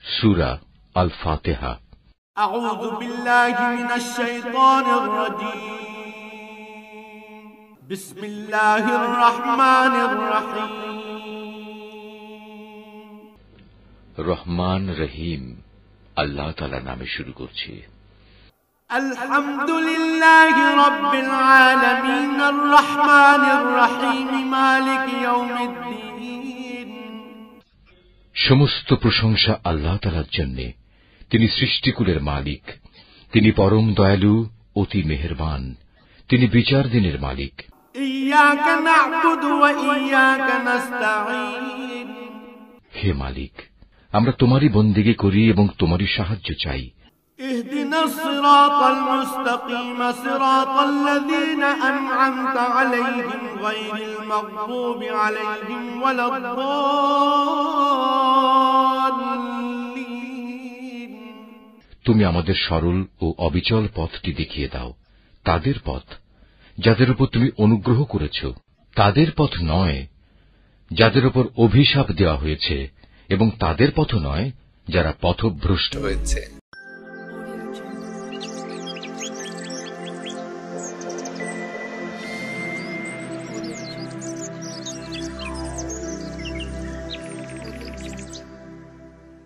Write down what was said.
সূরা আল ফাতিহা। আউযু বিল্লাহি মিনাশ শাইতানির রাজীম। বিসমিল্লাহির রহমানির রহিম। রহমান রহিম আল্লাহ তাআলার নামে শুরু করছি। আলহামদুলিল্লাহি রাব্বিল আলামিন আর রহমানির রহিম মালিক ইয়াউমিদ্দিন। সমস্ত প্রশংসা আল্লাহ তাআলার জন্য। তিনি সৃষ্টিকুলের মালিক। তিনি পরম দয়ালু, অতি মেহেরবান। তিনি বিচার দিনের মালিক। ইয়াকা না'বুদু ওয়া ইয়াকা নাস্তাঈন। হে মালিক, আমরা তোমারই বন্দেগী করি এবং তোমারই সাহায্য চাই। ইহদিনাস সিরাতাল মুস্তাকিম সিরাতাল্লাযীনা আন'আমতা আলাইহিম গায়রিল মাগদুবি আলাইহিম ওয়ালাদ-দাল্লিন। তুমি আমাদের সরল ও অবিচল পথটি দেখিয়ে দাও, তাদের পথ যাদের উপর তুমি অনুগ্রহ করেছ, তাদের পথ নয় যাদের উপর অভিশাপ দেওয়া হয়েছে, এবং তাদের পথ নয় যারা পথভ্রষ্ট হয়েছে।